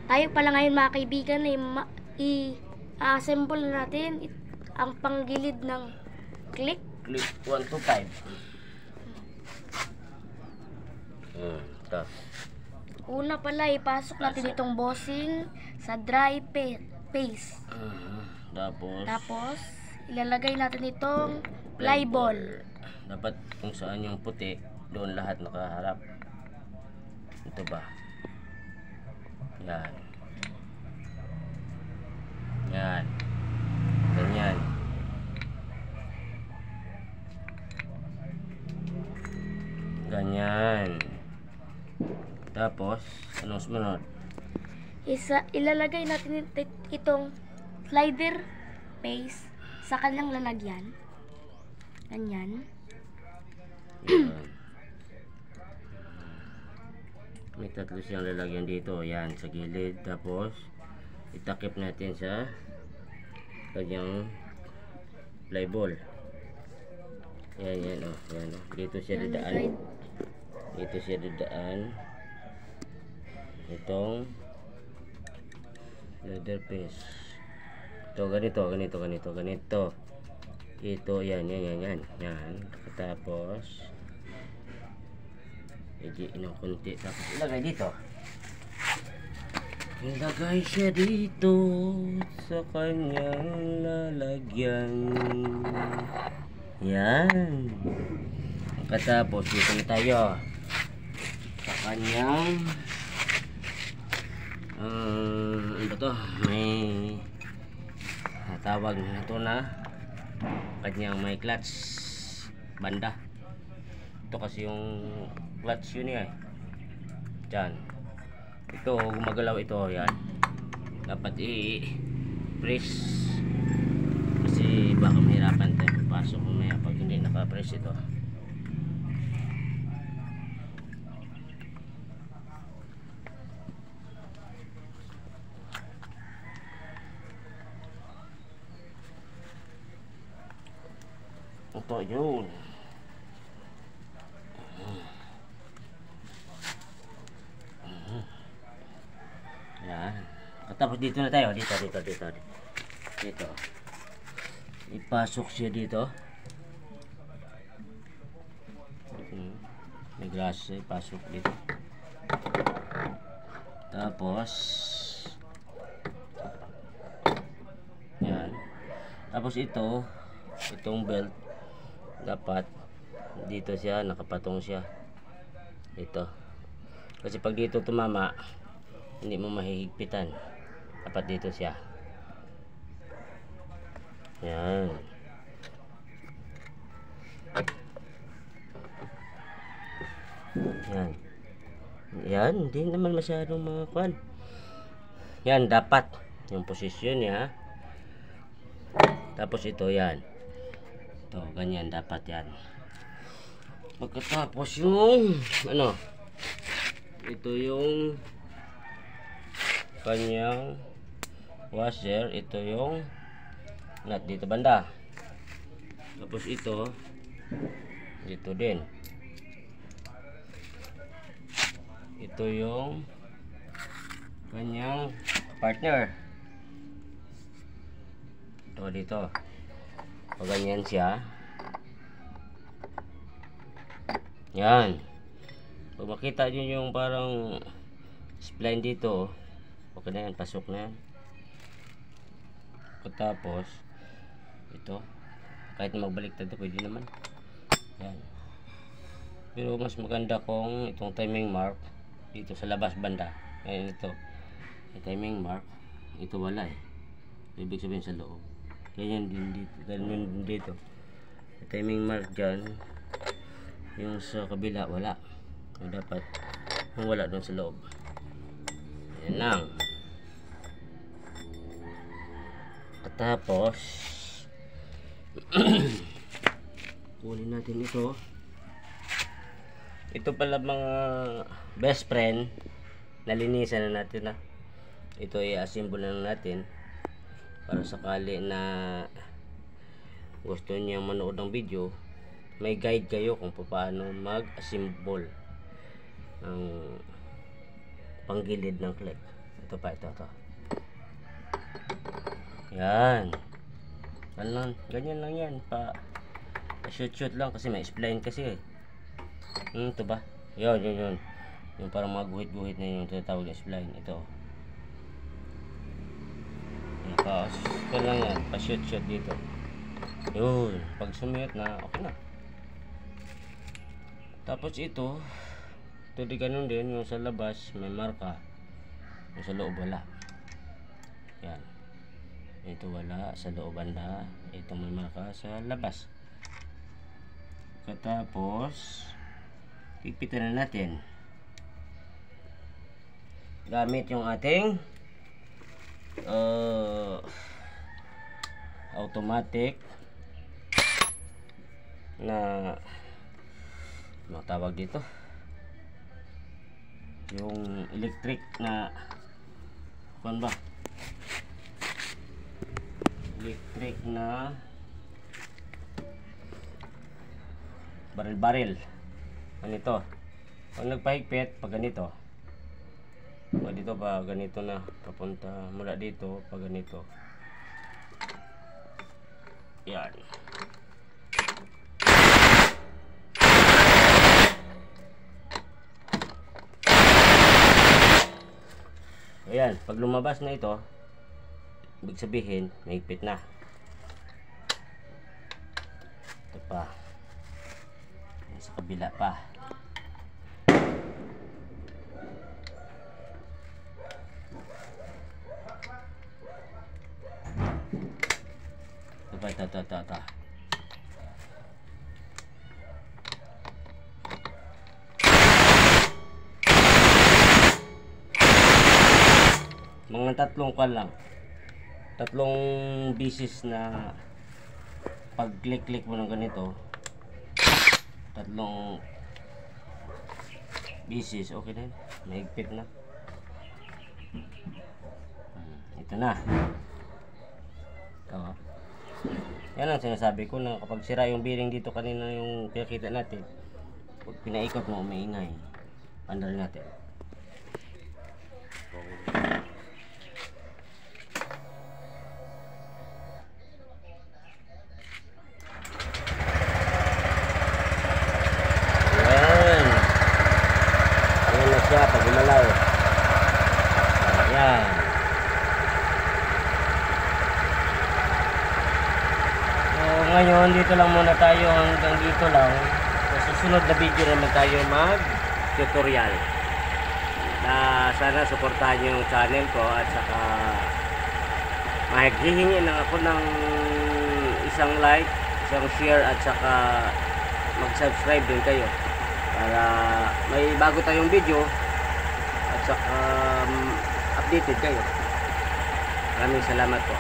Tayo pala ngayon mga kaibigan ay i-assemble natin ang panggilid ng click. Click 1 to 5. Ito. Una pala ipasok natin itong bossing sa dry paste. Tapos Ilalagay natin itong flyball. dapat kung saan yung puti, doon lahat nakaharap. Ito ba? Yan. Yan. Ganyan. Ganyan. Tapos, anong sumunod? Ilalagay natin itong slider paste sa kanyang lalagyan. Ganyan. Yan. May tatlo siyang lalagyan dito. Yan, sa gilid. Tapos, itakip natin sa kanyang flyball. Yan, yan, oh. Yan, oh. Dito siya dadaan. Dito siya dadaan. Itong leather paste. Ito, ganito. Ito, yan. Tapos, idiin ng kunti. Tapos, ilagay dito. Ilagay siya dito sa kanyang lalagyan. Yan. Pagkatapos, dito na tayo sa kanyang ano ba to? May tawag na ito na kanyang may clutch banda. Ito kasi yung clutch yun eh. Diyan. Ito, gumagalaw ito. Yan. Dapat i-press. Kasi baka mahirapan tayo pasok mamaya pag hindi naka-press ito. Ito yun. Yan. Tapos dito na tayo. Dito. Ipasok siya dito. May glass. Ipasok dito. Tapos yan. Tapos itong belt dapat dito siya, nakapatong siya dito. Kasi pag dito tumama, hindi mo mahihigpitan. Dapat dito siya. Yan. Yan, hindi naman masyadong mga kwan. Yan, dapat yung posisyon niya. Tapos ito, yan. Ito, ganyan, dapat yan. Pagkatapos yung ito yung kanyang washer. Ito yung nut dito banda. Tapos ito dito din. Ito yung kanyang partner. Ito dito. Pag ganyan siya. Yan. Pag makita nyo yung parang spline dito, okay na yan, pasok na yan. Tapos ito, kahit magbaliktad ito, pwede naman. Yan. Pero mas maganda kung itong timing mark dito sa labas banda. Ngayon ito, yung timing mark, ito wala eh. Ibig sabihin sa loob. Ganyan din dito, ganyan din dito. Yung timing mark dyan, yung sa kabila wala. So, dapat yung wala doon sa loob. Yan lang. Tapos kunin natin ito. Ito pala mga best friend, nalinisan na natin na. Ito i-assemble na natin para sakali na gusto niyo manood ng video, may guide kayo kung paano mag-assemble ang panggilid ng clip. Ito pa, ito. Yan. Ganyan lang yan. Pa-shoot lang kasi may spline kasi. Ito ba? Yun. Yung parang mga guhit-guhit na yung tinatawag na spline. Ito. Ito lang yan. Pa-shoot dito. Yun. Pag sumiyot na, okay na. Tapos ito di ganun din. Yung sa labas, may marka. Yung sa loob, wala. Yan. Ito wala sa loob banda. Ito may marka sa labas. Katapos pipitan na natin gamit yung ating automatic na tawag dito, yung electric na electric na baril ganito. Pag nagpahigpit, pag ganito, pa ganito na papunta mula dito, pag ganito, yan. Ayan, pag lumabas na ito, ibig sabihin mahigpit na. Ito pa, sa kabila pa. Ito. Mga tatlong bisis na pag click mo ng ganito, tatlong bisis, okay na yun, mahigpit na. Ito na. Yan ang sinasabi ko, na kapag sira yung bearing dito kanina yung pinakita natin, pag pinaikot mo, umiingay. Pandarin natin. Yan. Ayan na siya pag gumalaw. Ayan. Ngayon dito lang muna tayo, hanggang dito lang. Sa susunod na video naman tayo mag tutorial, na sana suportahan nyo yung channel ko, at saka hihingi lang ako ng isang like, isang share, at saka mag subscribe din kayo para may bago tayong video, at saka updated kayo. Maraming salamat po.